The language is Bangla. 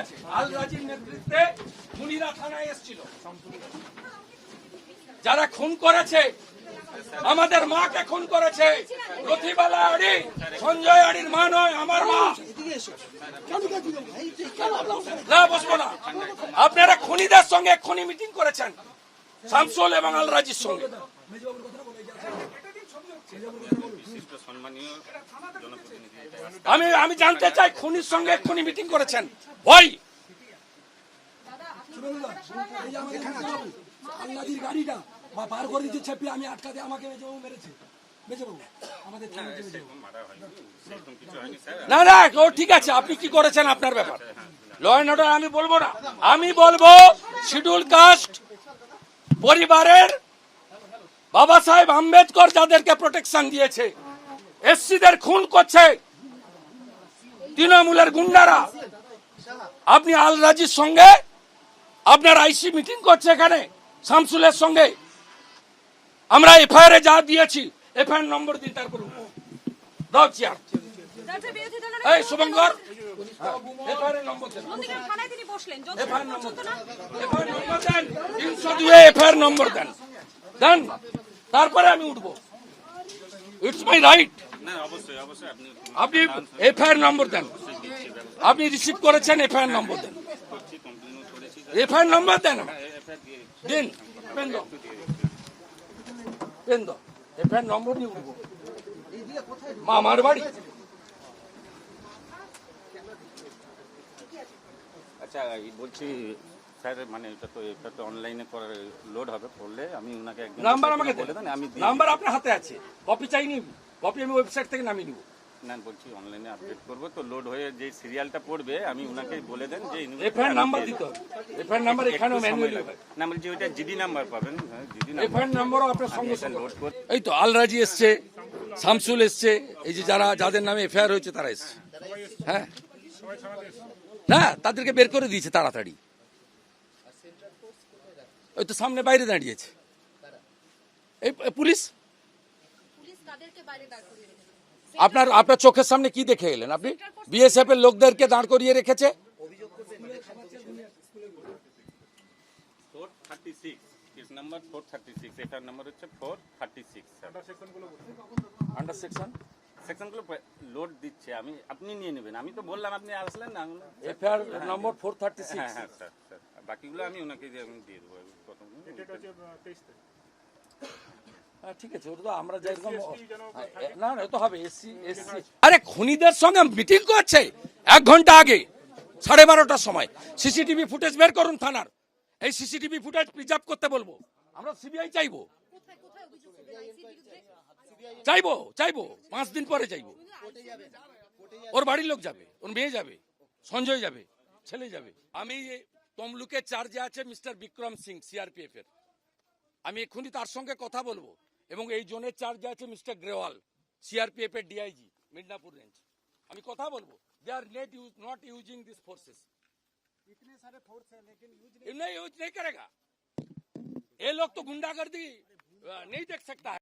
আছে, আল রাজির নেতৃত্বে খুনিরা থানায় এসেছিল। যারা খুন করেছে, আমাদের মাকে খুন করেছে, রথিবালা আড়ি, সঞ্জয় আড়ির মা নয়, আমার মা। না, বসবো না। আপনারা খুনিদের সঙ্গে খুনি মিটিং করেছেন, শামসুল এবং আল রাজির সঙ্গে। আমি জানতে চাই, খুনির সঙ্গে খুনি মিটিং করেছেন ওই গাড়িটা পার করে দিচ্ছে চেপে, আমি আটকাতে আমাকে মেরেছে। না না, ও ঠিক আছে, আপনি কি করেছেন আপনার ব্যাপার, ল অ্যান্ড অর্ডার আমি বলবো না। আমি বলবো শিডিউল কাস্ট পরিবারের বাবা সাহেব আম্বেদকর যাদেরকে প্রোটেকশন দিয়েছে, এসসিদের খুন করছে তৃণমূলের গুন্ডারা। আপনি আল রাজির সঙ্গে আপনার আইসি মিটিং করছে এখানে শামসুলের সঙ্গে। আমরা এফআইআর যা দিয়েছি, এফআইআর নম্বর দিন, তারপর দাও চেয়ার। এই শুভঙ্কর, এফআইআর নম্বর দেন, এফআইআর নম্বর দেন, এফআইআর নম্বর দেন, দেন, তারপরে আমি উঠবো। It's my right. আপনি এফআইআর নম্বর দেন, আপনি রিসিভ করেছেন, এফআইআর নম্বর দেন, এফআইআর নম্বর দেন, দিন, পেন দাও, পেন দাও, এফআইআর নম্বর নিয়ে উঠবো। মামার বাড়ি। আচ্ছা, বলছি স্যার, মানে এটা তো অনলাইনে লোড হবে, করলে আমি ওনাকে নাম্বার আমাকে বলে দেন। আমি নাম্বার আপনার হাতে আছে, কপি চাইনি, কপি আমি ওয়েবসাইট থেকে নামিয়ে নিব। না, বলছি অনলাইনে আপডেট করবো তো, লোড হয়ে যে সিরিয়ালটা পড়বে আমি ওনাকে বলে দেন যে এফআইআর নাম্বার দিতে হবে। এফআইআর নাম্বার এখানেও ম্যানুয়ালি হবে না, বলছি ওইটা জিডি নাম্বার পাবেন, জিডি এফআইআর নাম্বারও আপনার সঙ্গে সঙ্গে লোড করে। এই তো আল রাজি এসছে, শামসুল এসছে, এই যে যাদের নামে এফআইআর হয়েছে তারা এসছে। হ্যাঁ, না, তাদেরকে বের করে দিয়েছে তাড়াতাড়ি। ওই তো সামনে বাইরে দাঁড়িয়েছে এই পুলিশ। আপনার চোখের সামনে কি দেখে এলেন আপনি? বিএসএফ এর লোকদেরকে দাঁড় করিয়ে রেখেছে। 436 কেস নাম্বার 436, এটার নাম্বার হচ্ছে 436। আন্ডার সেকশনগুলো লোড দিচ্ছে, আপনি নিয়ে নেবেন। আমি তো বললাম, আপনি আসলেন না। এফআইআর নম্বর 436। হ্যাঁ হ্যাঁ স্যার, বাকিগুলো আমি ওনাকে দিয়ে দেবো। হ্যাঁ, ঠিক আছে, ওটা তো আমরা যেরকম না না তো হবে এসসি। আরে খুনিদের সঙ্গে মিটিং করছে 1 ঘন্টা আগে, 12:30টার সময়। সিসিটিভি ফুটেজ বের করুন থানার, এই সিসিটিভি ফুটেজ প্রিজার্ভ করতে বলবো। আমরা সিবিআই চাইবো, 5 দিন পরে চাইবো। ওর বাড়ির লোক যাবে, ওর মেয়ে যাবে, সঞ্জয় যাবে, ছেলে যাবে। আমি তমলুকে চার্জে আছে মিস্টার বিক্রম সিং, সিআরপিএফ এর। আমি এক্ষুনি তার সঙ্গে কথা বলবো। এবং এই জোনের চার্জে আছে মিস্টার গ্রেওয়াল, সিআরপিএফ এর ডিআইজি, মিদনাপুর রেঞ্জ। আমি কথা বলবো। They are not using this forces. इतने सारे फोर्स हैं लेकिन यूज नहीं करेगा। ये लोग तो गुंडागर्दी नहीं देख सकता है।